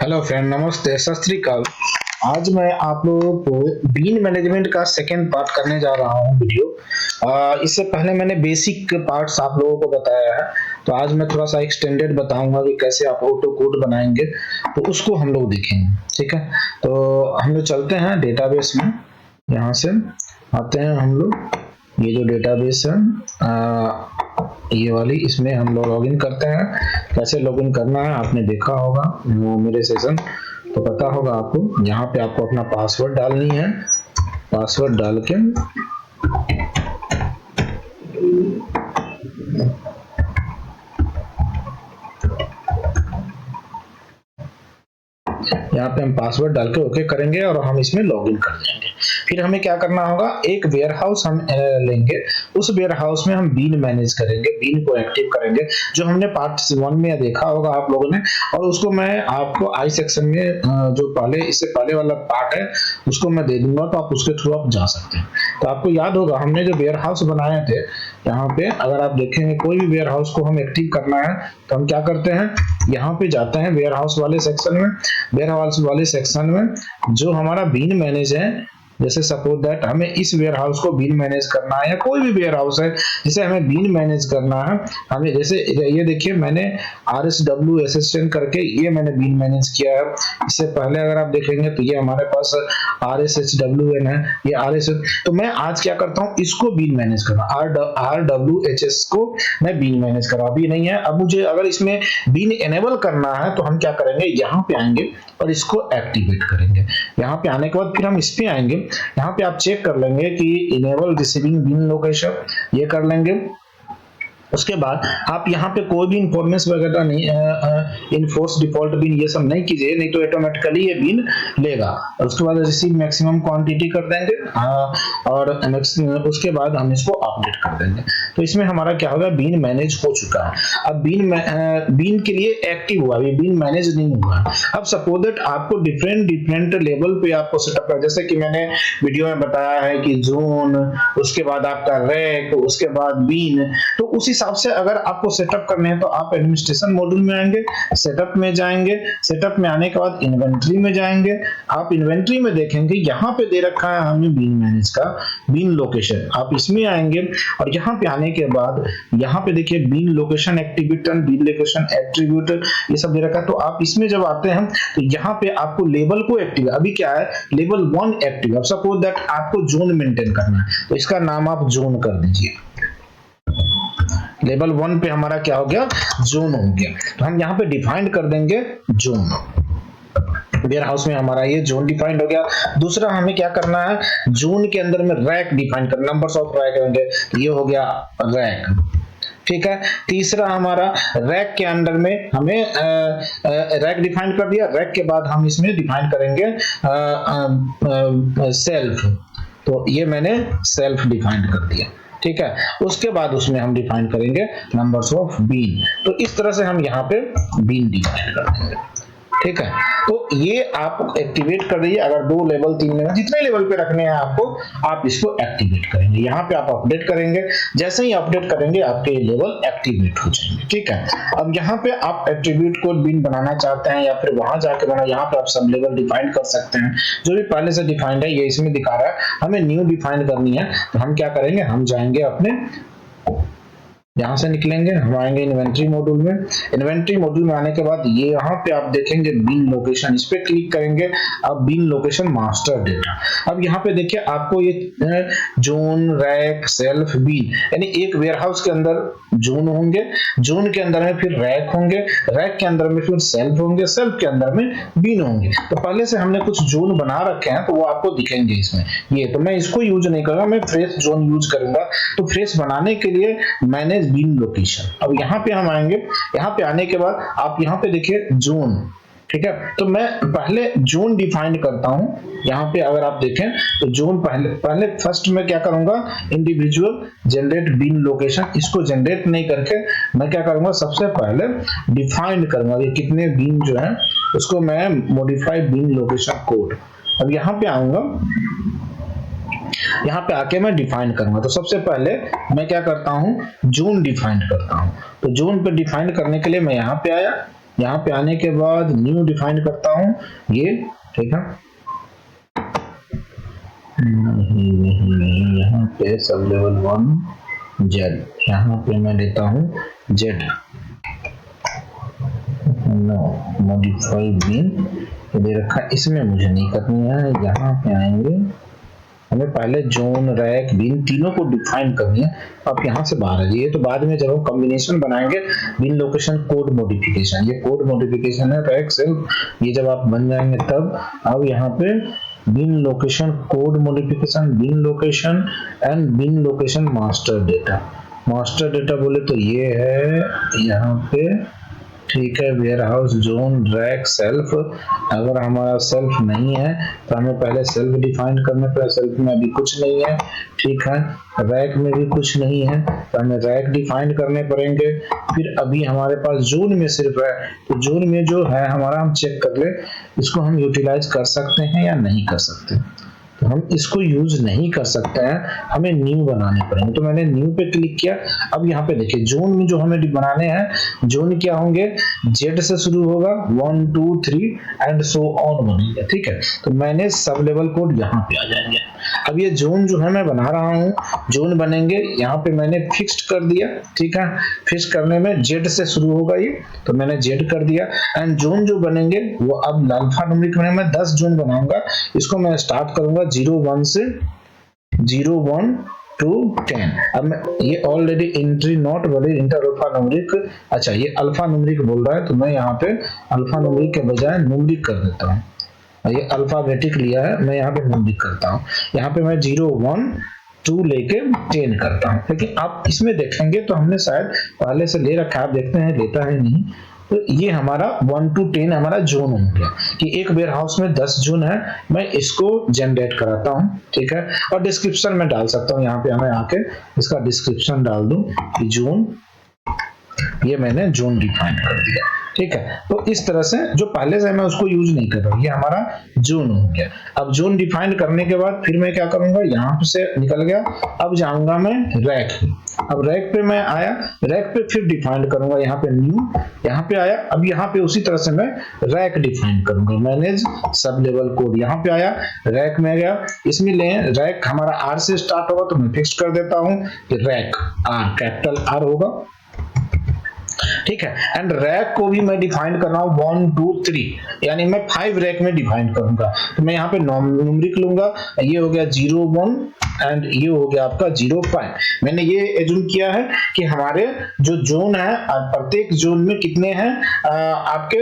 Hello friend, नमस्ते, सत श्री अकाल। आज मैं आप लोगों को बीन मैनेजमेंट का सेकेंड पार्ट करने जा रहा हूँ वीडियो। इससे पहले मैंने बेसिक पार्ट्स आप लोगों को बताया है, तो आज मैं थोड़ा सा एक्सटेंडेड बताऊंगा कि कैसे आप ऑटो कोड बनाएंगे, तो उसको हम लोग देखेंगे। ठीक है, तो हम लोग चलते हैं डेटाबेस में। यहाँ से आते हैं हम लोग, ये जो डेटाबेस है ये वाली, इसमें हम लोग लॉगिन करते हैं। कैसे लॉगिन करना है आपने देखा होगा मेरे सेशन, तो पता होगा आपको। यहाँ पे आपको अपना पासवर्ड डालनी है। पासवर्ड डाल के यहाँ पे हम पासवर्ड डाल के ओके करेंगे और हम इसमें लॉगिन कर देंगे। फिर हमें क्या करना होगा, एक वेयर हाउस हम लेंगे। उस वेयर हाउस में हम बीन मैनेज करेंगे, बीन को एक्टिव करेंगे, जो हमने पार्ट 1 में देखा होगा आप लोगों ने। और उसको मैं आपको आई सेक्शन में जो पहले इससे पहले वाला पार्ट है उसको मैं दे दूंगा, तो आप उसके थ्रू आप जा सकते हैं। तो आपको याद होगा हमने जो वेयर हाउस बनाए थे, यहाँ पे अगर आप देखेंगे कोई भी वेयर हाउस को हम एक्टिव करना है तो हम क्या करते हैं, यहाँ पे जाते हैं वेयर हाउस वाले सेक्शन में। वेयर हाउस वाले सेक्शन में जो हमारा बीन मैनेज है, जैसे सपोज दैट हमें इस वेयर हाउस को बीन मैनेज करना है, या कोई भी वेयर हाउस है जिसे हमें बीन मैनेज करना है। हमें जैसे ये देखिए, मैंने RSW असिस्टेंट करके ये मैंने बीन मैनेज किया है। इससे पहले अगर आप देखेंगे तो ये हमारे पास RSHWN है, ये RS। तो मैं आज क्या करता हूँ, इसको बीन मैनेज करना, RWHS को मैं बीन मैनेज कर रहा हूँ। अभी नहीं है, अब मुझे अगर इसमें बीन एनेबल करना है तो हम क्या करेंगे, यहाँ पे आएंगे और इसको एक्टिवेट करेंगे। यहाँ पे आने के बाद फिर हम इस पे आएंगे, यहाँ पे आप चेक कर लेंगे कि इनेबल रिसीविंग बीन लोकेशन, ये कर लेंगे। उसके बाद आप यहाँ पे कोई भी इंफॉर्मेशन वगैरह नहीं, इनफोर्स डिफॉल्ट बीन ये सब नहीं कीजिए, नहीं तो ऑटोमेटिकली ये बीन लेगा। और उसके बाद रिसीव मैक्सिमम क्वांटिटी कर देंगे, और उसके बाद हम इसको अपडेट कर देंगे। तो इसमें हमारा क्या होगा, बीन मैनेज हो चुका है। अब बीन के लिए एक्टिव हुआ, ये बीन मैनेज नहीं हुआ। अब सपोज दैट आपको डिफरेंट लेवल पे आपको सेटअप कर, जैसे कि मैंने वीडियो में बताया है कि जोन, उसके बाद आपका रैक, उसके बाद बीन। तो उस हिसाब से अगर आपको सेटअप करने हैं तो आप एडमिनिस्ट्रेशन मॉड्यूल में आएंगे, सेटअप में जाएंगे, सेटअप में आने के बाद इन्वेंट्री में जाएंगे। आप इन्वेंट्री में देखेंगे यहाँ पे दे रखा है हमने बीन मैनेज का बीन लोकेशन, आप इसमें आएंगे और यहाँ पे आने के बाद यहाँ पे देखिए bin location activity, bin location attribute, ये सब दे रखा है। तो आप इसमें जब आते हैं तो यहाँ पे आपको लेवल को एक्टिव, अभी क्या है लेवल 1 एक्टिव। अब सपोज दैट आपको जोन मेंटेन करना है तो इसका नाम आप जोन कर दीजिए। लेवल 1 पे हमारा क्या हो गया, जोन हो गया। तो हम यहाँ पे डिफाइन कर देंगे जोन। वेयर हाउस में हमारा ये जोन डिफाइंड हो गया। दूसरा हमें क्या करना है, जोन के अंदर में रैक डिफाइन करना, नंबर्स ऑफ रैक होंगे, ये हो गया रैक। ठीक है, तीसरा हमारा रैक के अंदर में हमें रैक डिफाइन कर दिया। रैक के बाद हम इसमें डिफाइन करेंगे सेल्फ, तो ये मैंने सेल्फ डिफाइन कर दिया। ठीक है, उसके बाद उसमें हम डिफाइन करेंगे नंबर्स ऑफ बीन। तो इस तरह से हम यहाँ पे बीन डिफाइन कर देंगे। ठीक है, तो ये आप एक्टिवेट कर दीजिए। अगर 2 लेवल 3 लेवल जितने लेवल पे रखने हैं आपको, आप इसको एक्टिवेट करेंगे। यहाँ पे आप अपडेट करेंगे, जैसे ही अपडेट करेंगे आपके लेवल एक्टिवेट हो जाएंगे। ठीक है, अब यहाँ पे आप एट्रीब्यूट को बीन बनाना चाहते हैं या फिर वहां जाके बना, यहाँ पे आप सब लेवल डिफाइन कर सकते हैं। जो भी पहले से डिफाइंड है ये इसमें दिखा रहा है, हमें न्यू डिफाइन करनी है। तो हम क्या करेंगे, हम जाएंगे अपने, यहां से निकलेंगे, हम आएंगे इन्वेंट्री मॉड्यूल में। इन्वेंट्री मॉड्यूल में आने के बाद ये यहाँ पे आप देखेंगे बीन लोकेशन, इस पे क्लिक करेंगे। अब बीन लोकेशन मास्टर डेटा, अब यहाँ पे देखिए आपको ये जोन, रैक, सेल्फ, बीन, यानी एक वेयर हाउस के अंदर जोन होंगे, जोन के अंदर में फिर रैक होंगे, रैक के अंदर में फिर सेल्फ होंगे, सेल्फ के अंदर में बीन होंगे। तो पहले से हमने कुछ जोन बना रखे हैं तो वो आपको दिखेंगे इसमें। ये तो मैं इसको यूज नहीं करूंगा, मैं फ्रेश जोन यूज करूंगा। तो फ्रेश बनाने के लिए मैंने बीन लोकेशन, अब यहाँ पे हम आएंगे। यहाँ पे आने के बाद आप यहाँ पे देखिए जोन। ठीक है, तो मैं पहले जोन डिफाइन करता हूं। यहाँ पे अगर आप देखें तो जोन पहले फर्स्ट में क्या करूंगा, इंडिविजुअल जनरेट बीन लोकेशन, इसको जनरेट नहीं करके मैं क्या करूंगा, सबसे पहले डिफाइन करूंगा कि कितने बीन जो है उसको मैं मॉडिफाई बीन लोकेशन कोड। अब यहाँ पे आऊंगा, यहाँ पे आके मैं डिफाइन करूंगा। तो सबसे पहले मैं क्या करता हूं, जोन डिफाइन करता हूं। तो जोन पे डिफाइन करने के लिए मैं यहाँ पे आया, यहाँ पे आने के बाद न्यू डिफाइन करता हूँ ये, ठीक है। नहीं, यहाँ पे सब लेवल 1 जेड, यहाँ पे मैं लेता हूँ जेड, मॉडिफाई बीन दे रखा, इसमें मुझे नहीं करनी है। यहाँ पे आएंगे, हमें पहले जोन रैक बीन तीनों को डिफाइन करनी है। आप यहाँ से बाहर आ जाइए, तो बाद में जब हम कॉम्बिनेशन बनाएंगे बीन लोकेशन कोड मॉडिफिकेशन, ये कोड मॉडिफिकेशन है रैक सेल्फ, ये जब आप बन जाएंगे तब। अब यहाँ पे bin location code modification, bin location and bin location master data. Master data बोले तो ये है यहाँ पे, ठीक है। Warehouse zone rack shelf, अगर हमारा सेल्फ नहीं है तो हमें पहले सेल्फ डिफाइन करने पर, सेल्फ में अभी कुछ नहीं है, ठीक है। रैक में भी कुछ नहीं है तो हमें रैक डिफाइन करने पड़ेंगे। फिर अभी हमारे पास जोन में सिर्फ है, तो जोन में जो है हमारा, हम चेक कर ले इसको हम यूटिलाइज कर सकते हैं या नहीं कर सकते। तो हम इसको यूज नहीं कर सकते हैं, हमें न्यू बनाने पड़ेंगे। तो मैंने न्यू पे क्लिक किया। अब यहाँ पे देखिए जोन में जो हमें बनाने हैं, जोन क्या होंगे, जेड से शुरू होगा, 1 2 3 एंड सो ऑन बनेंगे, ठीक है। तो मैंने सब लेवल कोड यहाँ पे आ जाएंगे। अब ये जोन जो है मैं बना रहा हूँ, जोन बनेंगे, यहाँ पे मैंने फिक्स्ड कर दिया, ठीक है। फिक्स करने में जेड से शुरू होगा ये, तो मैंने जेड कर दिया। एंड जोन जो बनेंगे वो अब अल्फान्यूमेरिक में मैं 10 जोन बनाऊंगा। इसको मैं स्टार्ट करूंगा 01 से 01 to 10। अब मैं ये ऑलरेडी एंट्री नॉट वाले इंटर अल्फा न्यूमेरिक, अच्छा ये अल्फा न्यूमेरिक बोल रहा है, तो मैं यहाँ पे अल्फा न्यूमेरिक के बजाय न्यूमेरिक कर देता हूँ। ये अल्फाबेटिक लिया है, मैं यहाँ पे न्यूमेरिक करता हूँ। यहाँ पे मैं 0 1 2 लेके 10 करता हूँ। लेकिन आप इसमें देखेंगे तो हमने शायद पहले से ले रखा है, आप देखते हैं लेता है नहीं। तो ये हमारा 1 to 10 हमारा जोन हो गया कि एक वेयर हाउस में 10 जोन है, मैं इसको जनरेट कराता हूँ, ठीक है। और डिस्क्रिप्शन में डाल सकता हूँ, यहाँ पे हमें आके इसका डिस्क्रिप्शन डाल दूं कि जोन, ये मैंने जोन डिफाइन कर दिया, ठीक है। तो इस तरह से जो पहले से मैं उसको यूज नहीं कर रहा हूँ, ये हमारा जोन हो गया। अब जोन डिफाइन करने के बाद फिर मैं क्या करूंगा, यहाँ से निकल गया, अब जाऊंगा मैं रैक। अब रैक पे मैं आया, रैक पे फिर डिफाइन करूंगा, यहाँ पे न्यू, यहाँ पे आया। अब यहाँ पे उसी तरह से मैं रैक डिफाइन करूंगा, मैनेज सब लेवल कोड, यहाँ पे आया, रैक में गया। इसमें ले रैक हमारा आर से स्टार्ट होगा, तो मैं फिक्स कर देता हूँ कि रैक आर, कैपिटल आर होगा, ठीक है। एंड रैक को भी मैं डिफाइन कर रहा हूं 1 2 3, यानी मैं 5 रैक में डिफाइन करूंगा। तो मैं यहाँ पे न्यूमेरिक लूंगा, ये हो गया 0 1 एंड ये हो गया आपका 0 5। मैंने ये एज्यूम किया है कि हमारे जो जोन है, प्रत्येक जोन में कितने हैं आपके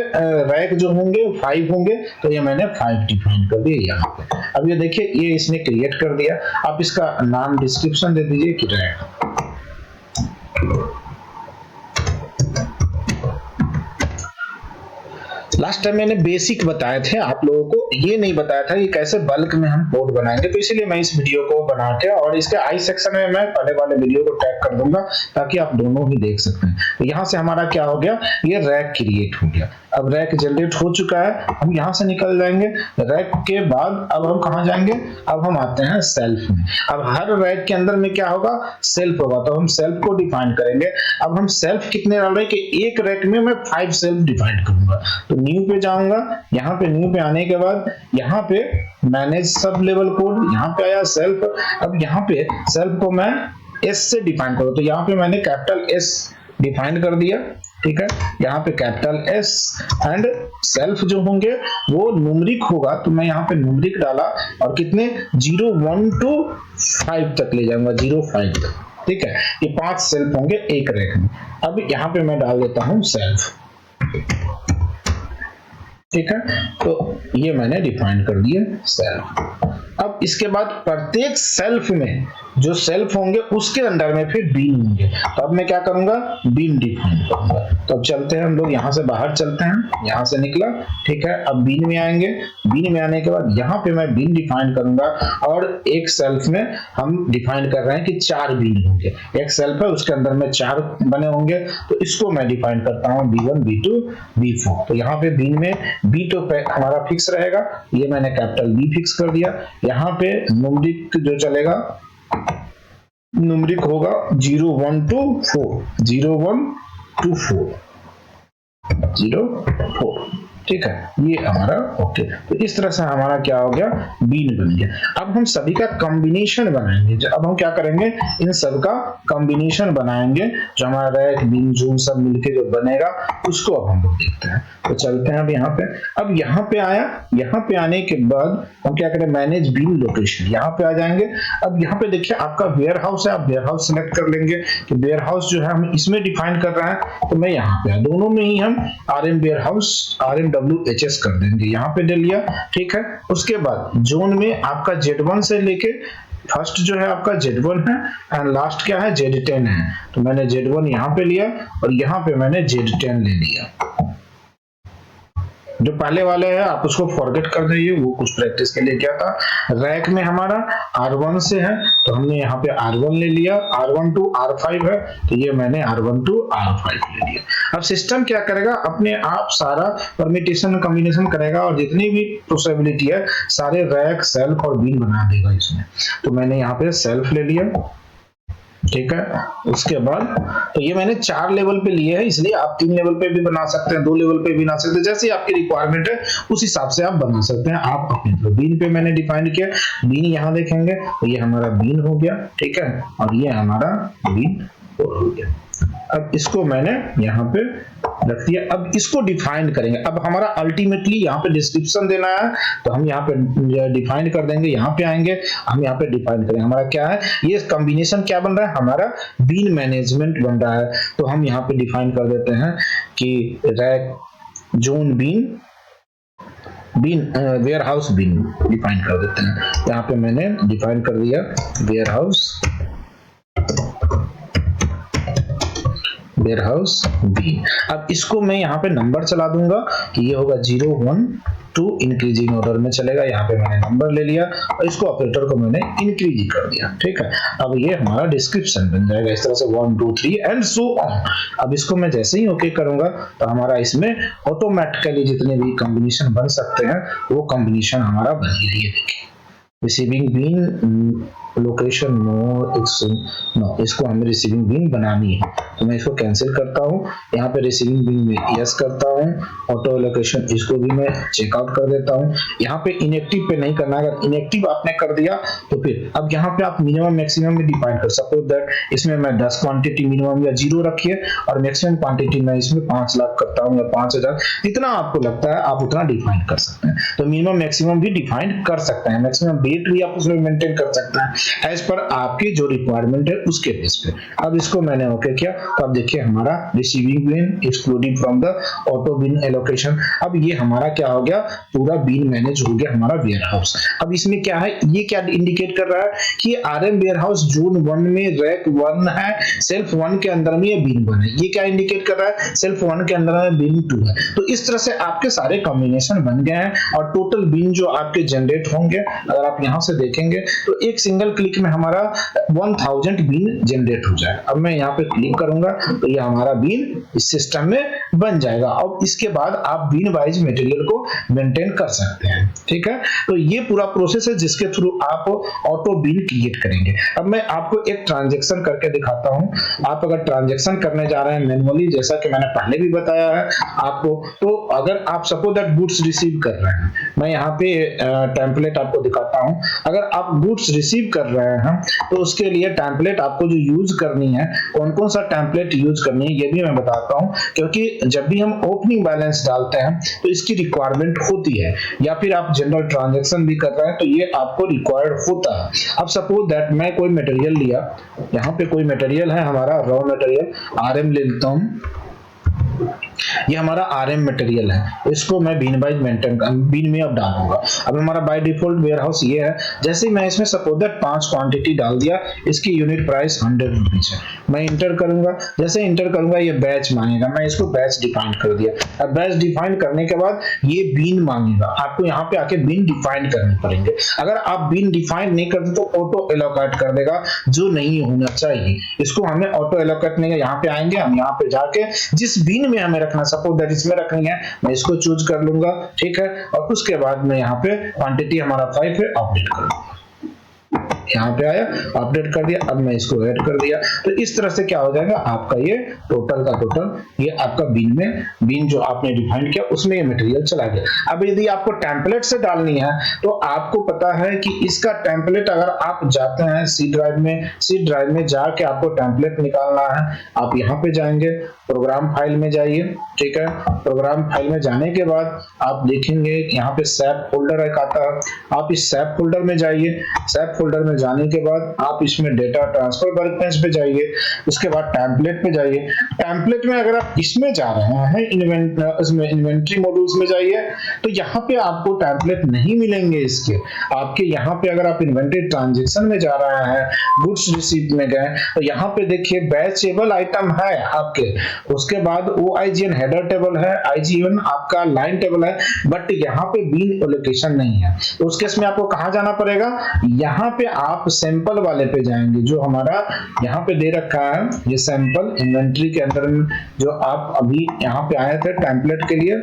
रैक जो होंगे 5 होंगे, तो ये मैंने 5 डिफाइन कर दिया यहाँ पे। अब ये देखिए ये इसने क्रिएट कर दिया। आप इसका नाम डिस्क्रिप्शन दे दीजिए कि रैक। लास्ट टाइम मैंने बेसिक बताए थे आप लोगों को, ये नहीं बताया था कि कैसे बल्क में हम कोड बनाएंगे, तो इसीलिए मैं इस वीडियो को बना के और इसके आई सेक्शन में मैं पहले वाले वीडियो को टैग कर दूंगा ताकि आप दोनों ही देख सकते हैं। तो यहाँ से हमारा क्या हो गया, ये रैक क्रिएट हो गया। अब रैक जनरेट हो चुका है, हम यहाँ से निकल जाएंगे। रैक के बाद अब हम कहाँ जाएंगे, अब हम आते हैं सेल्फ में। अब हर रैक के अंदर में क्या होगा, सेल्फ होगा, तो हम सेल्फ को डिफाइन करेंगे। अब हम सेल्फ कितने डाल रहे हैं कि एक रैक में मैं 5 सेल्फ डिफाइन करूंगा। तो न्यू पे जाऊंगा, यहाँ पे न्यू पे आने के बाद यहाँ पे मैनेज सब लेवल कोड, यहाँ पे आया सेल्फ। अब यहाँ पे सेल्फ को मैं एस से डिफाइन करूँ, तो यहाँ पे मैंने कैपिटल एस डिफाइन कर दिया, ठीक है। यहाँ पे कैपिटल एस एंड सेल्फ जो होंगे वो न्यूमेरिक होगा, तो मैं यहाँ पे न्यूमेरिक डाला और कितने 0 1 to 5 तक ले जाऊंगा, 0 5 तक, ठीक है। ये 5 सेल्फ होंगे एक रैक में। अब यहाँ पे मैं डाल देता हूँ सेल्फ, ठीक है। तो ये मैंने डिफाइन कर दिया सेल्फ। अब इसके बाद प्रत्येक सेल्फ में जो सेल्फ होंगे उसके अंदर में फिर बीन होंगे, तो अब मैं क्या करूंगा, बीन डिफाइन करूंगा। तो अब चलते हैं हम लोग, यहाँ से बाहर चलते हैं, यहाँ से निकला, ठीक है। अब बीन में आएंगे, बीन में आने के बाद यहाँ पे मैं बीन डिफाइन करूंगा और एक सेल्फ में हम डिफाइन कर रहे हैं कि 4 बीन होंगे। एक सेल्फ है उसके अंदर में 4 बने होंगे, तो इसको मैं डिफाइन करता हूँ B1 B2 B4। तो यहाँ पे बीन में B2 पे हमारा फिक्स रहेगा, ये मैंने कैपिटल B फिक्स कर दिया। यहाँ पे न्यूमेरिक जो चलेगा, न्यूमेरिक होगा 0 1 to 4, 0 1 to 4, 04, ठीक है, ये हमारा ओके। तो इस तरह से हमारा क्या हो गया, बीन बन गया। अब हम सभी का कॉम्बिनेशन बनाएंगे। अब हम क्या करेंगे, इन सब का कॉम्बिनेशन बनाएंगे, जो हमारा रैक बीन जून सब मिलके जो बनेगा उसको अब हम लोग देखते हैं। तो चलते हैं अब यहाँ पे। अब यहाँ पे आया, यहाँ पे आने के बाद हम क्या करें, मैनेज बीन लोकेशन, यहाँ पे आ जाएंगे। अब यहाँ पे देखिए आपका वेयर हाउस है, आप वेयर हाउस सिलेक्ट कर लेंगे कि वेयर हाउस जो है हम इसमें डिफाइन कर रहे हैं। तो मैं यहाँ पे दोनों में ही हम RM वेयर हाउस RMWHS कर देंगे, यहाँ पे ले लिया, ठीक है। उसके बाद जोन में आपका Z1 से लेके फर्स्ट जो है आपका Z1 है एंड लास्ट क्या है, Z10 है। तो मैंने Z1 यहाँ पे लिया और यहाँ पे मैंने Z10 ले लिया। जो पहले वाले है आप उसको फॉरगेट कर दीजिए, वो कुछ प्रैक्टिस के लिए क्या था। रैक में हमारा R1 से है तो हमने यहाँ पे R1 ले लिया, R1 to R5 है तो ये मैंने R1 to R5 ले लिया। अब सिस्टम क्या करेगा, अपने आप सारा परमिटेशन कॉम्बिनेशन करेगा और जितनी भी पॉसिबिलिटी है सारे रैक सेल्फ और बीन बना देगा इसमें। तो मैंने यहाँ पे सेल्फ ले लिया, ठीक है। उसके बाद तो ये मैंने 4 लेवल पे लिए हैं, इसलिए आप 3 लेवल पे भी बना सकते हैं, 2 लेवल पे भी बना सकते हैं, जैसे आपकी रिक्वायरमेंट है उस हिसाब से आप बना सकते हैं। आप अपने तो बीन पे मैंने डिफाइन किया, बीन यहाँ देखेंगे तो ये हमारा बीन हो गया, ठीक है, और ये हमारा बीन हो गया। अब इसको मैंने यहाँ पे रख दिया। अब इसको डिफाइन करेंगे। अब हमारा अल्टीमेटली यहाँ पे डिस्क्रिप्शन देना है तो हम यहाँ पे डिफाइन कर देंगे, यहाँ पे आएंगे, हम यहाँ पे डिफाइन करेंगे हमारा क्या है, ये कॉम्बिनेशन क्या बन रहा है, हमारा बीन मैनेजमेंट बन रहा है। तो हम यहाँ पे डिफाइन कर देते हैं कि rack zone bin warehouse bin define कर देते हैं। यहाँ पे मैंने डिफाइन कर दिया वेयर हाउस बीन। अब इसको मैं यहाँ पे नंबर चला दूंगा कि ये होगा 0 1 2 इंक्रीजिंग ऑर्डर में चलेगा। यहाँ पे मैंने नंबर ले लिया और इसको ऑपरेटर को मैंने इंक्रीज कर दिया, ठीक है। अब ये हमारा डिस्क्रिप्शन बन जाएगा इस तरह से 1 2 3 एंड सो ऑन। अब इसको मैं जैसे ही ओके करूंगा तो हमारा इसमें ऑटोमेटिकली जितने भी कॉम्बिनेशन बन सकते हैं वो कॉम्बिनेशन हमारा बन ही रही है। देखिए रिसीविंग बीन लोकेशन नो, इसको हमें रिसीविंग बीन बनानी है तो मैं इसको कैंसिल करता हूँ। यहाँ पे रिसीविंग बीन में यस करता हूँ, ऑटो लोकेशन इसको भी मैं चेकआउट कर देता हूँ। यहाँ पे इनएक्टिव पे नहीं करना, अगर इनएक्टिव आपने कर दिया तो फिर अब यहाँ पे आप मिनिमम मैक्सिमम में डिफाइन कर, सपोज दैट इसमें मैं 10 क्वांटिटी मिनिमम या 0 रखिए और मैक्सिमम क्वांटिटी मैं इसमें 5 लाख करता हूँ या 5000, जितना आपको लगता है आप उतना डिफाइन कर सकते हैं। तो मिनिमम मैक्सिमम भी डिफाइन कर सकते हैं, मैक्सिमम डेट भी आप उसमें मेंटेन कर सकते हैं एज पर आपकी जो रिक्वायरमेंट है उसके बेस पे। अब इसको मैंने ओके किया तो अब देखिए हमारा receiving bin excluding from the auto bin allocation. अब ये हमारा क्या हो गया, पूरा बीन मैनेज हो गया हमारा वेयर हाउस। अब इसमें क्या है, ये क्या इंडिकेट कर रहा है कि RM वेयर हाउस जोन 1 में रैक 1 है, सेल्फ 1 के अंदर में ये बीन 1 है। ये क्या इंडिकेट कर रहा है, सेल्फ 1 के अंदर में बीन 2 है। तो इस तरह से आपके सारे कॉम्बिनेशन बन गए हैं और टोटल बीन जो आपके जनरेट होंगे, अगर आप यहां से देखेंगे तो एक सिंगल क्लिक में हमारा 1000 बीन जनरेट हो जाए। अब मैं यहाँ पे क्लिक करूंगा तो ये हमारा बीन इस सिस्टम में बन जाएगा। अब इसके बाद आप बीन वाइज मटेरियल को मेंटेन कर सकते हैं, ठीक है। तो ये पूरा प्रोसेस है जिसके थ्रू आप ऑटो बीन क्रिएट करेंगे। अब मैं आपको एक ट्रांजैक्शन करके दिखाता हूं। आप अगर ट्रांजैक्शन करने जा रहे हैं मैनुअली, जैसा कि मैंने पहले भी बताया है आपको, तो अगर आप सपोज दैट गुड्स रिसीव कर रहे हैं, मैं यहाँ पे टेम्पलेट आपको दिखाता हूं। अगर आप गुड्स रिसीव कर रहे हैं तो उसके लिए टेम्पलेट आपको जो यूज करनी है, कौन कौन सा टेम्पलेट यूज करनी है ये भी मैं बताता हूं, क्योंकि जब भी हम ओपनिंग बैलेंस डालते हैं तो इसकी रिक्वायरमेंट होती है, या फिर आप जनरल ट्रांजैक्शन भी कर रहे हैं तो ये आपको रिक्वायर्ड होता है। अब सपोज दैट मैं कोई मटेरियल लिया, यहाँ पे कोई मटेरियल है हमारा रॉ मटेरियल RM ले लेता हूँ, ये हमारा RM मटेरियल है, इसको मैं बीन वाइज मेंटेन बीन में अब डालूंगा। अब हमारा बाय डिफॉल्ट वेयर हाउस ये है। जैसे ही मैं इसमें सपोज दैट 5 क्वांटिटी डाल दिया, इसकी यूनिट प्राइस 100 रुपीज है, मैं इंटर करूंगा। जैसे इंटर करूंगा ये बैच मांगेगा, मैं इसको बैच डिफाइन कर दिया। अब बैच डिफाइन करने के बाद ये बीन मांगेगा, आपको यहाँ पे आके बीन डिफाइन करने पड़ेंगे। अगर आप बीन डिफाइन नहीं करते तो ऑटो एलोकेट कर देगा, जो नहीं होना चाहिए। इसको हमें ऑटो एलोकेट नहीं, यहाँ पे आएंगे, हम यहाँ पे जाके जिस बीन में हमें रखना, सपोज दैट इसमें रखनी है, मैं इसको चूज कर लूंगा, ठीक है। और उसके बाद मैं यहाँ पे क्वांटिटी हमारा 5 है, अपडेट कर लूंगा। यहाँ पे आया, अपडेट कर दिया, अब मैं इसको ऐड कर दिया। तो इस तरह से क्या हो जाएगा, आपका ये टोटल का टोटल ये आपका बीन जो आपने डिफाइन किया उसमें ये मटेरियल चला गया। अब यदि आपको टेम्पलेट से डालनी है तो आपको पता है कि इसका टेम्पलेट अगर आप जाते हैं सी ड्राइव में जाके आपको टेम्पलेट निकालना है, आप यहाँ पे जाएंगे, प्रोग्राम फाइल में जाइए, ठीक है। प्रोग्राम फाइल में जाने के बाद आप देखेंगे यहाँ पे सैप फोल्डर एक आता है, आप इस सैप फोल्डर में जाइए। सैप फोल्डर में जाने के बाद आप इसमें डेटा ट्रांसफर वर्कबेंच पे जाइए, उसके बाद टेम्पलेट पे जाइए। टेम्पलेट में अगर आप इसमें जा रहे हैं इसमें इन्वेंट्री मॉड्यूल्स में जाइए, तो यहाँ पे आपको टेम्पलेट नहीं मिलेंगे इसके। आपके यहाँ पे अगर आप इन्वेंट्री ट्रांजैक्शन में जा रहे हैं, गुड्स रिसीप्ट में गए, तो यहाँ पे देखिए बैचेबल आइटम है आपके, उसके बाद OIGN हेडर टेबल है, IGN आपका लाइन टेबल है, बट यहाँ पे बीन एलोकेशन नहीं है। तो उस केस में आपको कहाँ जाना पड़ेगा, यहाँ पे आप सैंपल वाले पे जाएंगे, जो हमारा यहाँ पे दे रखा है ये सैंपल इन्वेंट्री के अंदर जो आप अभी यहाँ पे आए थे टेम्पलेट के लिए,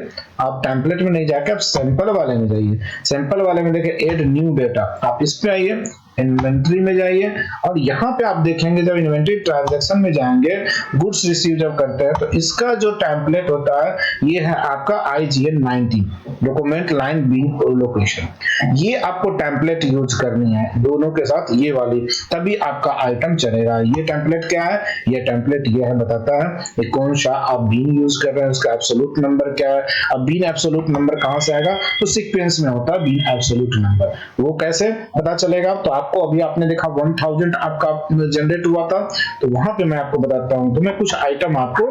आप टेम्पलेट में नहीं जाके आप सैंपल वाले में जाइए। सैंपल वाले में देखिए ऐड न्यू डेटा, आप इस पे आइए, इन्वेंट्री में जाइए, और यहाँ पे आप देखेंगे जब इन्वेंट्री ट्रांजैक्शन में जाएंगे, गुड्स रिसीव जब करते हैं, तो इसका जो टेम्पलेट होता है ये है आपका IGN 90 document line bin location. ये आपको टेम्पलेट यूज करनी है दोनों के साथ, ये वाली, तभी आपका आइटम चलेगा। ये टेम्पलेट क्या है, ये टेम्पलेट ये है, बताता है ये कौन सा आप बीन यूज कर रहे हैं, उसका एब्सोल्यूट नंबर क्या है। अब बीन एब्सोल्यूट नंबर कहाँ से आएगा, तो सीक्वेंस में होता है बीन एब्सोल्यूट नंबर, वो कैसे पता चलेगा। तो आपको अभी आपने देखा 1000 आपका जनरेट हुआ था, तो वहां पे मैं आपको बताता हूं, तो मैं कुछ आइटम आपको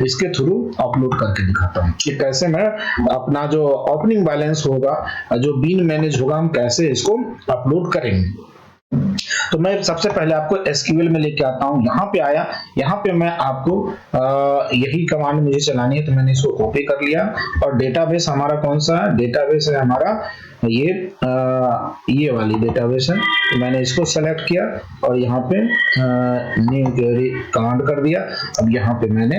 इसके थ्रू अपलोड करके दिखाता हूं कि कैसे मैं अपना जो ओपनिंग बैलेंस होगा, जो बीन मैनेज होगा, हम कैसे इसको अपलोड करेंगे। तो मैं सबसे पहले आपको SQL में लेके आता हूं, यहाँ पे आया, यहाँ पे मैं आपको यही कमांड मुझे चलानी है, तो मैंने इसको कॉपी कर लिया। और डेटाबेस हमारा कौन सा है, डेटाबेस है हमारा ये वाली डेटाबेस है, तो मैंने इसको सेलेक्ट किया और यहाँ पे न्यू क्वेरी कमांड कर दिया। अब यहाँ पे मैंने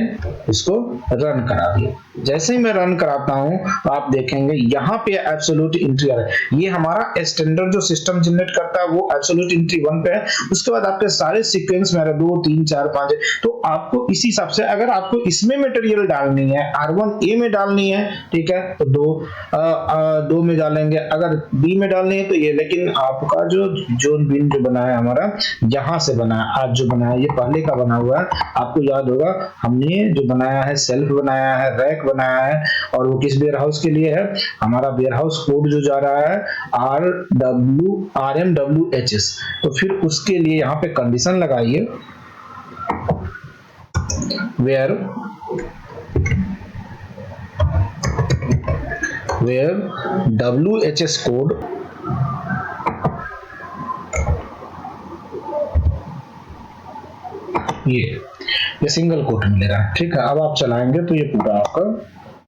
इसको रन करा दिया। जैसे ही मैं रन कराता हूँ तो आप देखेंगे यहाँ पे एब्सोल्यूट एंट्री आ रहा है। ये हमारा स्टैंडर्ड जो सिस्टम जनरेट करता है वो एब्सोल्यूट एंट्री 1 पे है। उसके बाद आपके सारे सीक्वेंस में आ रहा है 2 3 4 5, तो आपको इसी हिसाब से अगर आपको इसमें मटेरियल डालनी है, R1A में डालनी है, ठीक है, तो 2 में डालेंगे, अगर B में डालनी है तो ये। लेकिन आपका जो जोन बिन जो बना है हमारा, जहां से बना है, आज जो बना है ये पहले का बना हुआ है, आपको याद होगा हमने जो बनाया है, सेल्फ बनाया है, रैक बनाया है, और वो किस वेयर हाउस के लिए है, हमारा वेयर हाउस कोड जो जा रहा है RMWHS, तो फिर उसके लिए यहाँ पे कंडीशन लगाइए where WHS कोड ये सिंगल कोट मिलेगा, ठीक है। अब आप चलाएंगे तो ये पूरा आपका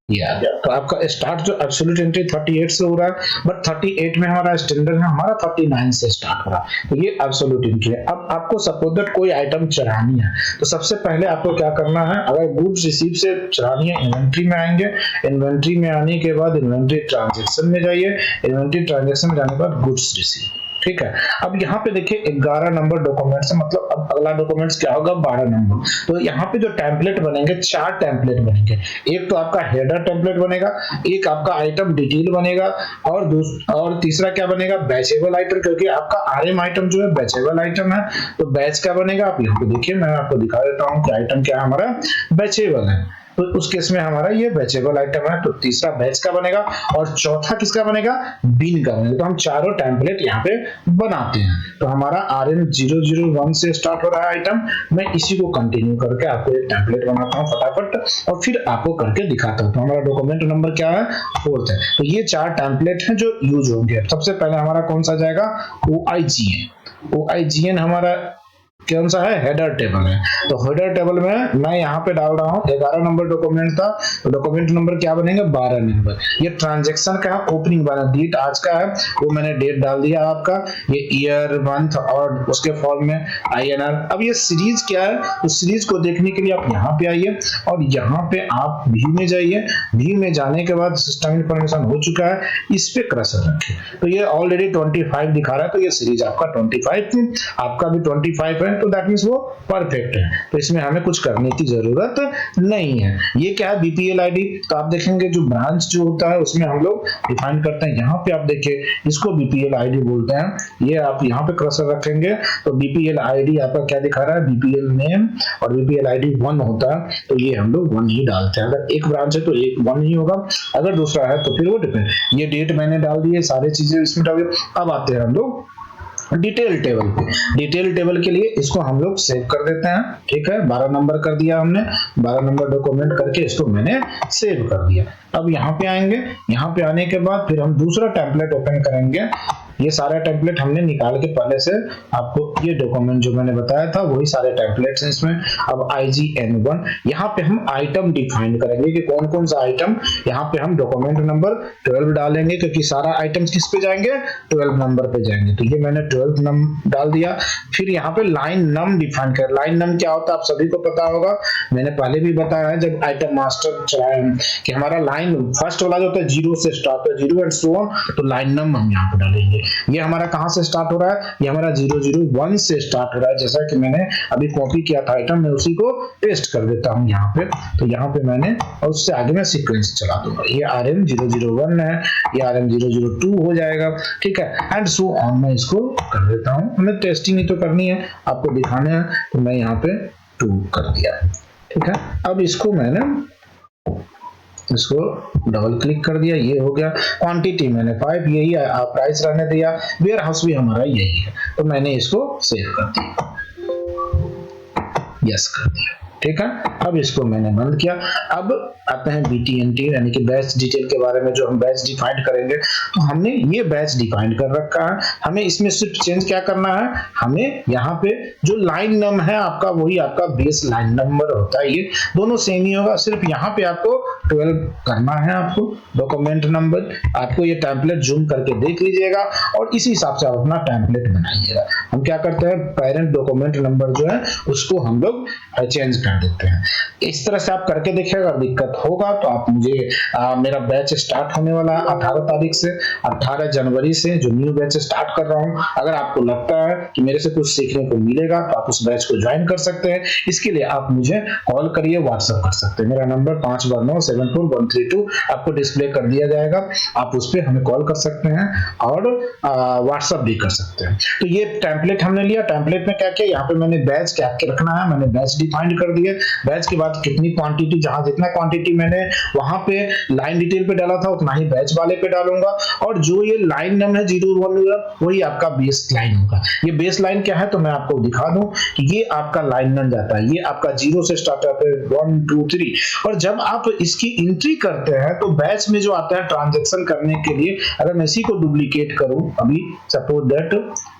ये आ गया। तो आपका स्टार्ट जो एब्सोल्यूट एंट्री 38 से हो रहा है, बट 38 में हमारा स्टैंडर्ड है, हमारा 39 से स्टार्ट हो रहा है, तो ये एब्सोल्यूट एंट्री है। अब आपको सपोज दैट कोई आइटम चढ़ानी है, तो सबसे पहले आपको क्या करना है, अगर गुड्स रिसीव से चढ़ानी है, इन्वेंट्री में आएंगे, इन्वेंट्री में आने के बाद इन्वेंट्री ट्रांजैक्शन में जाइए, इन्वेंट्री ट्रांजैक्शन में जाने के बाद गुड्स रिसीव, ठीक है। अब यहाँ पे देखिए 11 नंबर डॉक्यूमेंट्स है, मतलब अब अगला डॉक्यूमेंट्स क्या होगा, 12 नंबर। तो यहाँ पे जो टेम्पलेट बनेंगे, 4 टेम्पलेट बनेंगे। एक तो आपका हेडर टेम्पलेट बनेगा, एक आपका आइटम डिटेल बनेगा, और तीसरा क्या बनेगा, बैचेबल आइटम, क्योंकि आपका RM आइटम जो है बैचेबल आइटम है, तो बैच क्या बनेगा, आप यहाँ पे देखिए, मैं आपको दिखा देता हूँ कि आइटम क्या हमारा बैचेबल है, तो उस केस में हमारा ये बैचेबल आइटम है, तो तीसरा बैच का बनेगा, और चौथा किसका बनेगा, बीन का बनेगा। तो हम चारों टेम्पलेट यहाँ पे बनाते हैं। तो हमारा RM001 से स्टार्ट हो रहा है आइटम, मैं इसी को कंटिन्यू करके आपको एक टेम्पलेट बनाता हूँ फटाफट, और फिर आपको करके दिखाता हूँ। तो हमारा डॉक्यूमेंट नंबर क्या है, 4th है। तो ये 4 टेम्पलेट हैं जो यूज होंगे। सबसे पहले हमारा कौन सा जाएगा, OIGN हमारा कौन सा है, हेडर टेबल है। तो हेडर टेबल में मैं यहाँ पे डाल रहा हूँ 11 नंबर डॉक्यूमेंट था, तो डॉक्यूमेंट नंबर क्या बनेंगे, 12 नंबर। ये ट्रांजेक्शन का ओपनिंग वाला डेट आज का है, वो मैंने डेट डाल दिया आपका, ये ईयर मंथ और उसके फॉर्म में INR। अब ये सीरीज क्या है, तो सीरीज को देखने के लिए आप यहाँ पे आइए और यहाँ पे आप व्यू में जाइए। व्यू में जाने के बाद सिस्टम इंफॉर्मेशन हो चुका है, इस पे कर्सर रखिए। तो ये ऑलरेडी 25 दिखा रहा है, तो ये सीरीज आपका 25 थी, आपका भी 25 है, तो दैट मींस वो परफेक्ट है। तो इसमें हमें कुछ करने की जरूरत नहीं है। ये क्या है, BPL ID। तो आप देखेंगे जो ब्रांच जो होता है उसमें हम लोग डिफाइन करते हैं। यहाँ पे आप देखिए इसको BPL ID बोलते हैं। ये आप यहाँ पे कर्सर रखेंगे तो BPL ID आपका क्या दिखा रहा है, BPL नेम और BPL ID 1 होता है, तो ये हम लोग 1 ही डालते हैं। अगर एक ब्रांच है तो एक 1 ही होगा, अगर दूसरा है तो फिर वो डिपेंड। ये डेट मैंने डाल दी है, सारी चीजें इसमें डाल दी। अब आते हैं हम लोग डिटेल टेबल पे। डिटेल टेबल के लिए इसको हम लोग सेव कर देते हैं, ठीक है। 12 नंबर कर दिया हमने, 12 नंबर डॉक्यूमेंट करके इसको मैंने सेव कर दिया। अब यहाँ पे आएंगे, यहाँ पे आने के बाद फिर हम दूसरा टेम्पलेट ओपन करेंगे। ये सारा टेम्पलेट हमने निकाल के पहले से आपको, ये डॉक्यूमेंट जो मैंने बताया था वही सारे टेम्पलेट्स हैं इसमें। अब IGN1 यहाँ पे हम आइटम डिफाइन करेंगे कि कौन कौन सा आइटम। यहाँ पे हम डॉक्यूमेंट नंबर 12 डालेंगे क्योंकि सारा आइटम्स किस पे जाएंगे, 12 नंबर पे जाएंगे। तो ये मैंने 12 नम डाल दिया। फिर यहाँ पे लाइन नम डिफाइन कर। लाइन नम क्या होता है आप सभी को पता होगा, मैंने पहले भी बताया है जब आइटम मास्टर चलाया कि हमारा लाइन फर्स्ट वाला जो होता है 0 से स्टार्ट है, 0 एंड सो ऑन, तो लाइन नम हम यहाँ पे डालेंगे। ये हमारा कहां से स्टार्ट हो रहा है, ये हमारा 001 से स्टार्ट हो रहा है। जैसा कि मैंने अभी कॉपी किया था आइटम, मैं उसी को पेस्ट कर देता हूं यहाँ पे। तो यहाँ पे मैंने, और उससे आगे मैं सीक्वेंस चला दूंगा। ये RM001 है, ये RM002 हो जाएगा, ठीक है, एंड सो ऑन। मैं इसको कर देता हूँ, हमें टेस्टिंग ही तो करनी है, आपको दिखाने है, तो मैं यहाँ पे 2 कर दिया, ठीक है। अब इसको मैंने इसको डबल क्लिक कर दिया, ये हो गया। क्वांटिटी मैंने 5 यही है, प्राइस रहने दिया। वेयर हाउस भी हमारा यही है, तो मैंने इसको सेव कर दिया, यस कर दिया, ठीक है। अब इसको मैंने बंद किया। अब आते हैं BTNT यानी कि बैच डिटेल के बारे में। जो हम बैच डिफाइन करेंगे, तो हमने ये बैच डिफाइन कर रखा है। हमें इसमें सिर्फ चेंज क्या करना है, हमें यहाँ पे जो लाइन नंबर है आपका, वही आपका बेस लाइन नंबर होता है। ये दोनों सेम ही होगा, सिर्फ यहाँ पे आपको 12 करना है। आपको डॉक्यूमेंट नंबर, आपको ये टेम्पलेट जूम करके देख लीजिएगा और इसी हिसाब से आप अपना टेम्पलेट बनाइएगा। हम क्या करते हैं, पेरेंट डॉक्यूमेंट नंबर जो है उसको हम लोग चेंज कर देते हैं। इस तरह से आप करके देखिएगा, दिक्कत होगा तो आप मुझे मेरा बैच स्टार्ट होने वाला है 18 तारीख से, 18 जनवरी से जो न्यू बैच स्टार्ट कर रहा हूं। अगर आपको लगता है कि मेरे से कुछ सीखने को मिलेगा तो आप उस बैच को ज्वाइन कर सकते हैं। इसके लिए आप मुझे कॉल करिए, व्हाट्सएप कर सकते हैं। मेरा नंबर 529744132 आपको डिस्प्ले कर दिया जाएगा, आप उस पर हमें कॉल कर सकते हैं और व्हाट्सएप भी कर सकते हैं। तो ये टेम्पलेट हमने लिया। टेम्पलेट में क्या किया, यहाँ पे मैंने बैच क्या रखना है, मैंने बैच डिफाइन कर दिया। बैच के बाद कितनी क्वांटिटी, जहां जितना क्वांटिटी मैंने वहां पे लाइन डिटेल पे डाला था उतना ही बैच वाले पे डालूंगा। और जो ये लाइन नंबर है 011 वही आपका बेस लाइन होगा। ये बेस लाइन क्या है तो मैं आपको दिखा दूं कि ये आपका लाइन नंबर जाता है, ये आपका 0 से स्टार्ट होता है 1 2 3। और जब आप इसकी एंट्री करते हैं तो बैच में जो आता है ट्रांजैक्शन करने के लिए, अगर मैं इसी को डुप्लीकेट करूं, अभी सपोज दैट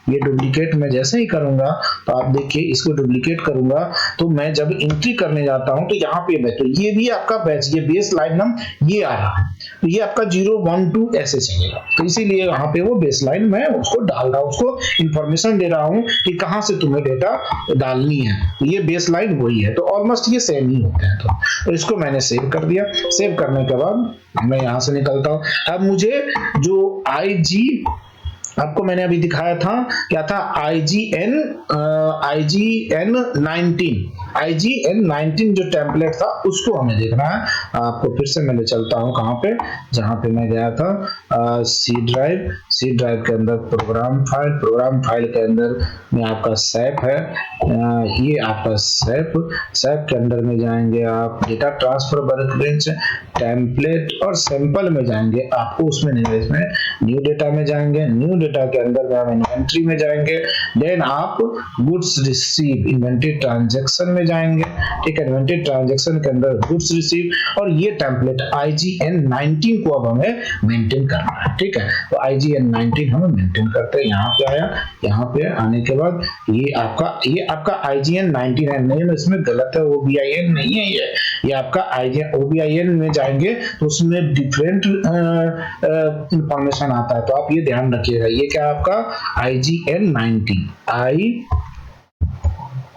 ये डुप्लीकेट मैं जैसे ही करूंगा तो आप देखिए इसको डुप्लीकेट करूंगा तो मैं जब एंट्री करने जाता हूं तो यहाँ पे बैठ, तो ये भी आपका बैच, ये बेस लाइन नंबर ये आ रहा है, तो ये आपका 012 ऐसे चलेगा। तो इसीलिए यहाँ पे वो बेस लाइन मैं उसको डाल रहा हूँ, उसको इंफॉर्मेशन दे रहा हूँ कि कहाँ से तुम्हें डेटा डालनी है। तो ये बेस लाइन वही है, तो ऑलमोस्ट ये सेम ही होते हैं। तो इसको मैंने सेव कर दिया। सेव करने के बाद मैं यहाँ से निकलता हूँ। अब मुझे जो आपको मैंने अभी दिखाया था, क्या था, IGN19 जो टेम्पलेट था उसको हमें देखना है। आपको फिर से मैं ले चलता हूं कहां पे, जहां पे मैं गया था, सी ड्राइव के अंदर प्रोग्राम फाइल के अंदर में आपका सैप है, ये आपका सैप के अंदर में जाएंगे आप, डेटा ट्रांसफर वर्कबेंच टेम्पलेट और सैंपल में जाएंगे आपको, उसमें नहीं, इसमें न्यू डेटा में जाएंगे। न्यू डेटा के अंदर में हम इन्वेंट्री में जाएंगे। देन आप गुड्स रिसीव इन्वेंट्री ट्रांजैक्शन में जाएंगे, ठीक है, इन्वेंटरी ट्रांजैक्शन के अंदर गुड्स रिसीव, और ये टेम्पलेट IGN 19 को अब हमें मेंटेन करना है, ठीक है। तो IGN 19 हमें मेंटेन करते हैं। यहाँ पे आया, यहाँ पे आने के बाद ये आपका IGN 19 है, नहीं इसमें गलत है, OBIN नहीं है, ये आपका OBIN में जाएंगे तो उसमें डिफरेंट इंफॉर्मेशन आता है, तो आप ये ध्यान रखिएगा। ये क्या आपका IGN 19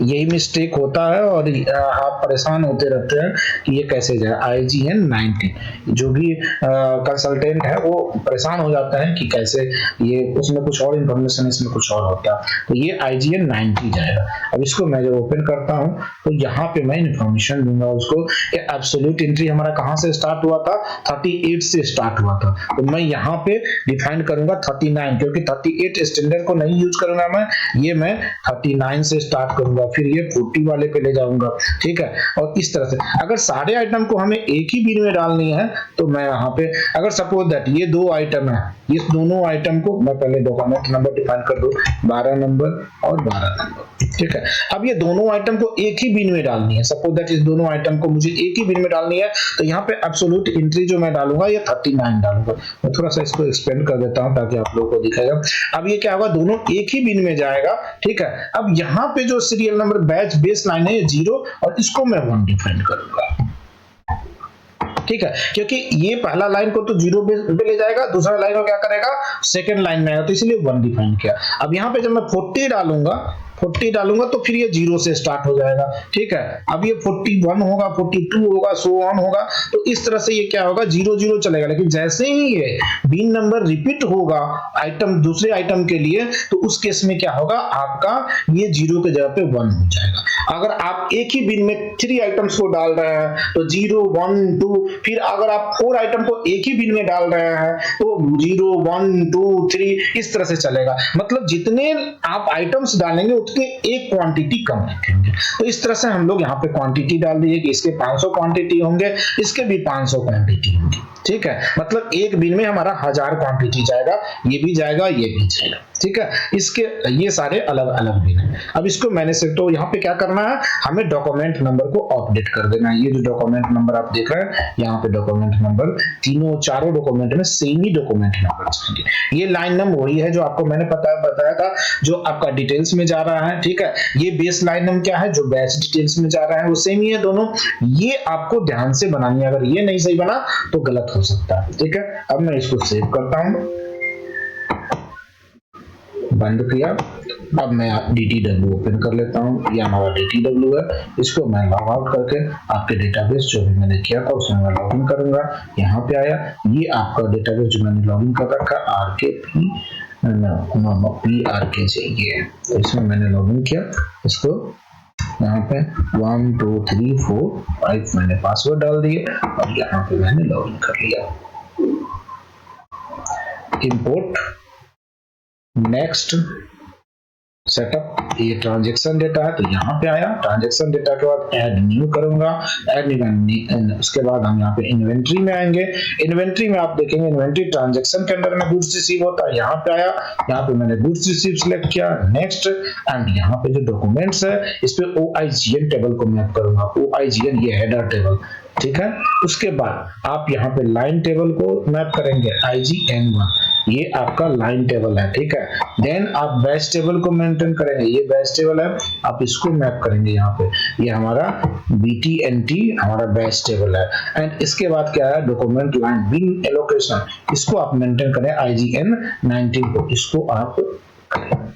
यही मिस्टेक होता है और आप परेशान होते रहते हैं कि ये कैसे जाए। IGN 19 जो भी कंसल्टेंट है वो परेशान हो जाता है कि कैसे ये, उसमें कुछ और इन्फॉर्मेशन इसमें कुछ और होता है। तो ये IGN 90 जाएगा। अब इसको मैं जब ओपन करता हूं तो यहाँ पे मैं इन्फॉर्मेशन दूंगा उसको। ये एब्सोल्यूट एंट्री हमारा कहाँ से स्टार्ट हुआ था, 38 से स्टार्ट हुआ था, तो मैं यहाँ पे डिफाइन करूंगा 39, क्योंकि 38 स्टैंडर्ड को नहीं यूज करूंगा मैं 39 से स्टार्ट करूंगा, फिर ये 40 वाले पे ले जाऊंगा, ठीक है। और इस तरह से अगर सारे आइटम को हमें एक ही बिन में डालनी है तो मैं यहाँ पे, अगर सपोज दैट ये 2 आइटम है, इस दोनों आइटम को मैं पहले डॉक्यूमेंट नंबर डिफाइन कर दूं, 12 नंबर और 12 नंबर, ठीक है। अब ये दोनों आइटम को एक ही बिन में डालनी है, सपोज दैट इस दोनों आइटम को मुझे एक ही बिन में डालनी है, तो यहाँ पे एब्सोल्यूट एंट्री जो मैं डालूंगा ये 39 डालूंगा। मैं थोड़ा सा इसको एक्सपेंड कर देता हूँ ताकि आप लोगों को दिखेगा। अब ये क्या होगा, दोनों एक ही बिन में जाएगा, ठीक है। अब यहाँ पे जो serial number batch base line है ये 0 और इसको मैं 1 डिफाइन करूंगा, ठीक है, क्योंकि ये पहला लाइन को तो 0 पे ले जाएगा, दूसरा लाइन को क्या करेगा, सेकंड लाइन में आएगा, तो इसलिए 1 डिफाइन किया। अब यहाँ पे जब मैं 40 डालूंगा तो फिर ये 0 से स्टार्ट हो जाएगा, ठीक है। अब ये 41 होगा, 42 होगा, सो ऑन होगा, तो इस तरह से ये क्या होगा, 0 0 चलेगा। लेकिन जैसे ही ये बिन नंबर रिपीट होगा आइटम दूसरे आइटम के लिए, तो उस केस में क्या होगा, आपका ये 0 के जगह पे 1 हो जाएगा। अगर आप एक ही बिन में 3 आइटम्स को डाल रहे हैं तो 0 1 2, फिर अगर आप 4 आइटम को एक ही बिन में डाल रहे हैं तो 0 1 2 3 इस तरह से चलेगा। मतलब जितने आप आइटम्स डालेंगे उतने एक क्वांटिटी कम रखेंगे। तो इस तरह से हम लोग यहाँ पे क्वांटिटी डाल दिए कि इसके 500 क्वांटिटी होंगे, इसके भी 500 क्वांटिटी होंगी, ठीक है। मतलब एक बिन में हमारा 1000 क्वांटिटी जाएगा, ये भी जाएगा, ये भी जाएगा, ठीक है। इसके ये सारे अलग अलग बिन है। अब इसको मैंने से, तो यहाँ पे क्या करना है, हमें डॉक्यूमेंट नंबर को अपडेट कर देना है। ये जो डॉक्यूमेंट नंबर आप देख रहे हैं, यहाँ पे डॉक्यूमेंट नंबर चारों डॉक्यूमेंट में सेम ही डॉक्यूमेंट नंबर चाहिए। ये लाइन नंबर वही है जो आपको मैंने बताया था, जो आपका डिटेल्स में जा रहा है, ठीक है। ये बेस लाइन नंबर क्या है, जो बैच डिटेल्स में जा रहा है, वो सेम ही है दोनों। ये आपको ध्यान से बनानी है, अगर ये नहीं सही बना तो गलत हो सकता है, ठीक है। अब मैं इसको सेव करता हूं, बंद किया। अब मैं DTW ओपन कर लेता हूं, ये हमारा DTW है। इसको मैं लॉग आउट करके आपके डेटाबेस जो भी मैंने किया था उसमें मैं लॉगिन करूंगा। यहाँ पे आया, ये आपका डेटाबेस जो मैंने लॉगिन कर रखा PRK चाहिए, तो इसमें मैंने लॉगिन किया। इसको यहाँ पे 1 2 3 4 5 मैंने पासवर्ड डाल दिए और यहाँ पे मैंने लॉगिन कर लिया। इंपोर्ट, नेक्स्ट, सेटअप, ये ट्रांजैक्शन डेटा है तो यहाँ पे आया। ट्रांजैक्शन डेटा के बाद ऐड न्यू करूंगा, उसके बाद हम यहाँ पे इन्वेंट्री में आएंगे। इन्वेंट्री में आप देखेंगे इन्वेंट्री ट्रांजैक्शन के अंदर में गुड्स रिसीव होता है, यहाँ पे आया, यहाँ पे मैंने गुड्स रिसीव सिलेक्ट किया, नेक्स्ट, एंड यहाँ पे जो डॉक्यूमेंट्स है इस पे OIGN टेबल को मैप करूंगा। OIGN ये हेडर टेबल, ठीक है। उसके बाद आप यहाँ पे लाइन टेबल को मैप करेंगे, IGN1, ये आपका लाइन टेबल है, ठीक है। देन आप बैच टेबल को मेंटेन करेंगे, ये बैच टेबल है, आप इसको मैप करेंगे यहाँ पे, ये हमारा BTNT हमारा बैच टेबल है। एंड इसके बाद क्या है, डॉक्यूमेंट लाइन बिन एलोकेशन, इसको आप मेंटेन करें IGN 19 को, इसको आप,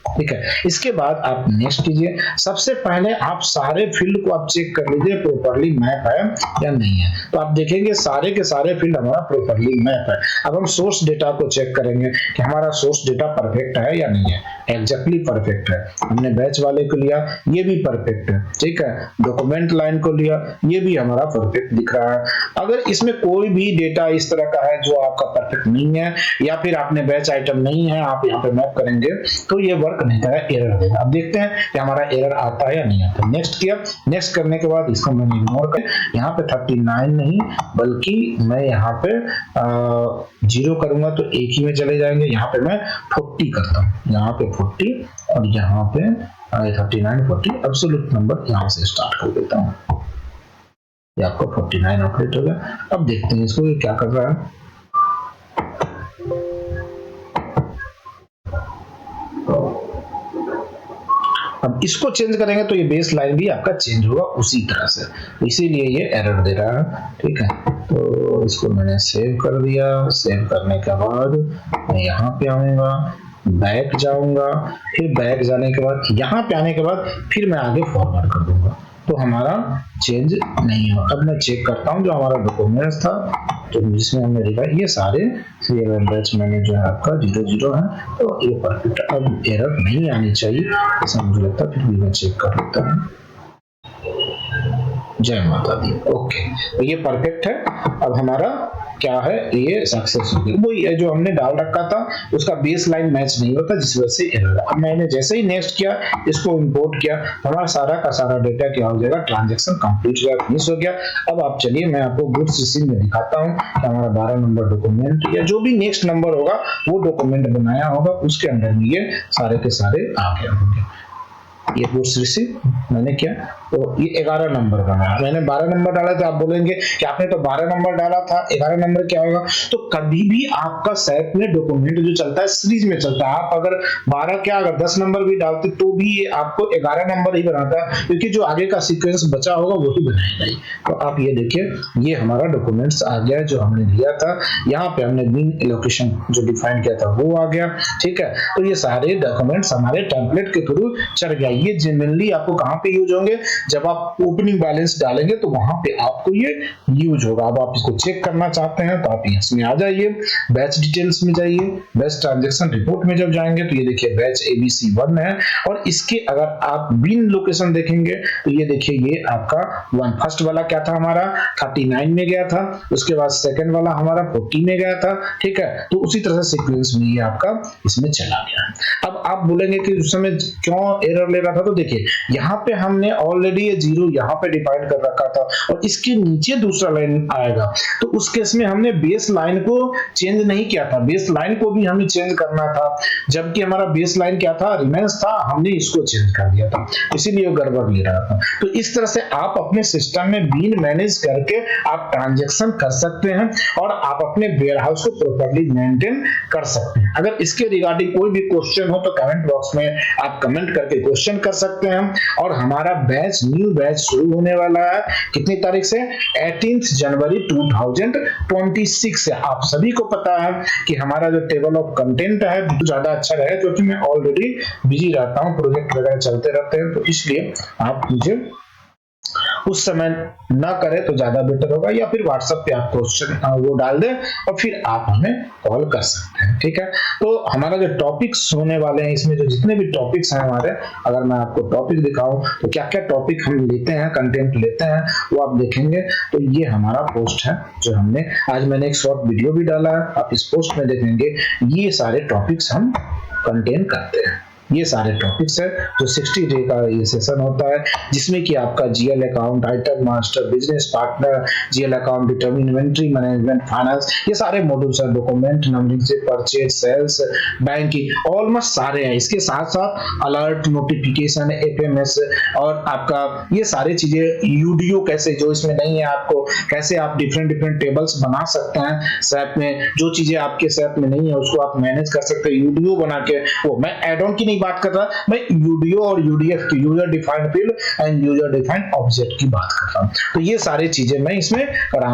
ठीक है। इसके बाद आप नेक्स्ट कीजिए। सबसे पहले आप सारे फील्ड को आप चेक कर लीजिए प्रॉपर्ली मैप है या नहीं है। तो आप देखेंगे सारे के सारे फील्ड हमारा प्रॉपर्ली मैप है। अब हम सोर्स डेटा को चेक करेंगे कि हमारा सोर्स डेटा परफेक्ट है या नहीं है। एग्जैक्टली परफेक्ट है। हमने बैच वाले को लिया, ये भी परफेक्ट है, ठीक है। डॉक्यूमेंट लाइन को लिया, ये भी हमारा परफेक्ट दिख रहा है। अगर इसमें कोई भी डेटा इस तरह का है जो आपका परफेक्ट नहीं है, या फिर आपने बैच आइटम नहीं है, आप यहाँ पे मैप करेंगे तो ये वर्क नहीं करेगा, एरर देगा। अब देखते हैं कि हमारा एरर आता है या नहीं आता। नेक्स्ट किया, नेक्स्ट करने के बाद इसको मैंने इग्नोर कर, यहाँ पे 39 नहीं बल्कि मैं यहाँ पे 0 करूंगा तो एक ही में चले जाएंगे। यहाँ पे मैं 40 करता हूँ, यहाँ पे 40 और यहाँ पे 39 40 एब्सोल्यूट नंबर यहाँ से स्टार्ट कर देता हूँ। ये आपका 49 ऑपरेट हो गया। अब देखते हैं इसको ये क्या कर रहा है। अब इसको चेंज करेंगे तो ये बेस लाइन भी आपका चेंज होगा उसी तरह से, इसीलिए ये एरर दे रहा है। ठीक है, तो इसको मैंने सेव कर दिया। सेव करने के बाद मैं यहाँ पे आऊंगा, बैक जाऊंगा, फिर बैक जाने के बाद यहाँ पे आने के बाद फिर मैं आगे फॉरवर्ड कर दूंगा, तो हमारा चेंज नहीं हो। अब मैं चेक करता हूँ जो हमारा डॉक्यूमेंट्स था तो जिसमें हमने लिखा ये सारे सीरियल एंड बैच मैंने जो है आपका 00 है, तो ये परफेक्ट। अब एरर नहीं आनी चाहिए ऐसा मुझे लगता है, फिर भी मैं चेक कर लेता हूँ। जय माता दी। ओके, तो ये परफेक्ट है। अब हमारा क्या है, ये सक्सेस हो गया। वो ये जो हमने डाल रखा था उसका बेस लाइन मैच नहीं होता, जिस वजह से एरर। अब मैंने जैसे ही नेक्स्ट किया, इसको इंपोर्ट किया, तो हमारा सारा का सारा डेटा क्या हो जाएगा, ट्रांजैक्शन कंप्लीट हो गया, फिनिश हो गया। अब आप चलिए मैं आपको गुड्स रिसीव में दिखाता हूँ कि हमारा 12 नंबर डॉक्यूमेंट या जो भी नेक्स्ट नंबर होगा वो डॉक्यूमेंट बनाया होगा, उसके अंदर में ये सारे के सारे आ गए होंगे। ये गुड्स रिसीव मैंने किया तो ये 11 नंबर बना। मैंने 12 नंबर डाला तो आप बोलेंगे कि आपने तो 12 नंबर डाला था, 11 नंबर क्या होगा। तो कभी भी आपका सैप में डॉक्यूमेंट जो चलता है सीरीज में चलता है। आप अगर 12 क्या अगर 10 नंबर भी डालते तो भी ये आपको 11 नंबर ही बनाता है, क्योंकि जो आगे का सीक्वेंस बचा होगा वही बनाएगा ही। तो आप ये देखिए ये हमारा डॉक्यूमेंट्स आ गया जो हमने दिया था। यहाँ पे हमने बीन एलोकेशन जो डिफाइन किया था वो आ गया। ठीक है, तो ये सारे डॉक्यूमेंट्स हमारे टेम्पलेट के थ्रू चढ़ गया। ये जनरली आपको कहाँ पे यूज होंगे, जब आप ओपनिंग बैलेंस डालेंगे तो वहां पे आपको ये यूज होगा। अब आप इसको चेक करना चाहते हैं तो आप इसमें आ जाइए, बैच डिटेल्स में जाइए, बैच ट्रांजैक्शन रिपोर्ट में जब जाएंगे तो ये देखिए बैच ABC1 है। और इसके अगर आप बिन लोकेशन देखेंगे तो ये देखिए ये आपका फर्स्ट वाला क्या था हमारा 39 में गया था, उसके बाद सेकंड वाला हमारा 40 में गया था। ठीक है, तो उसी तरह से सीक्वेंस में ये आपका इसमें चला गया। अब आप बोलेंगे कि उस समय क्यों एरर ले रहा था, तो देखिए यहाँ पे हमने ऑलरेडी ये 0 यहाँ पे डिफाइन कर रखा था और इसके नीचे दूसरा लाइन आएगा, तो उस केस में हमने बेस लाइन को चेंज नहीं किया था। बेस लाइन को भी हमें चेंज करना था, जबकि हमारा बेस लाइन क्या था, रिमेंस था, हमने इसको चेंज कर दिया था, इसीलिए गड़बड़ ले रहा था। तो इस तरह से आप अपने सिस्टम में बीन मैनेज करके आप ट्रांजैक्शन कर सकते हैं और आप अपने वेयरहाउस को प्रॉपर्ली मेंटेन कर सकते हैं। अगर इसके रिगार्डिंग कोई भी क्वेश्चन हो तो कमेंट बॉक्स में आप कमेंट करके क्वेश्चन कर सकते हैं। और हमारा बैच न्यू बैच शुरू होने वाला है कितनी तारीख से, 18 जनवरी 2026 से। आप सभी को पता है कि हमारा जो टेबल ऑफ कंटेंट है वो ज्यादा अच्छा रहे, क्योंकि मैं ऑलरेडी बिजी रहता हूँ, प्रोजेक्ट वगैरह चलते रहते हैं, तो इसलिए आप मुझे उस समय ना करें तो ज्यादा बेटर होगा, या फिर व्हाट्सएप पे आप क्वेश्चन वो डाल दें और फिर आप हमें कॉल कर सकते हैं। ठीक है, तो हमारा जो टॉपिक्स होने वाले हैं इसमें जो जितने भी टॉपिक्स हैं हमारे, अगर मैं आपको टॉपिक दिखाऊं तो क्या क्या टॉपिक हम लेते हैं, कंटेंट लेते हैं वो आप देखेंगे। तो ये हमारा पोस्ट है जो हमने आज मैंने एक शॉर्ट वीडियो भी डाला है, आप इस पोस्ट में देखेंगे ये सारे टॉपिक्स हम कंटेन करते हैं। ये सारे टॉपिक्स है जो 60 डे का ये सेशन होता है, जिसमें कि आपका GL account, item master, business partner, GL account, determine inventory management, finance, ये सारे मॉड्यूल्स हैं। डॉक्यूमेंट नंबरिंग से परचेज, सेल्स, बैंकिंग, ऑलमोस्ट सारे हैं। इसके साथ साथ अलर्ट, नोटिफिकेशन, एफएमएस और आपका ये सारी चीजें, यूडीओ कैसे जो इसमें नहीं है, आपको कैसे आप डिफरेंट टेबल्स बना सकते हैं सैप में, जो चीजें आपके सैप में नहीं है उसको आप मैनेज कर सकते हैं यूडीओ बना के। वो मैं एड ऑन की बात कर रहा, मैं यूडीओ और यूडीएफ की, user defined field and user defined object की बात कर रहा हूं। तो ये सारी चीजें मैं इसमें कराऊंगा।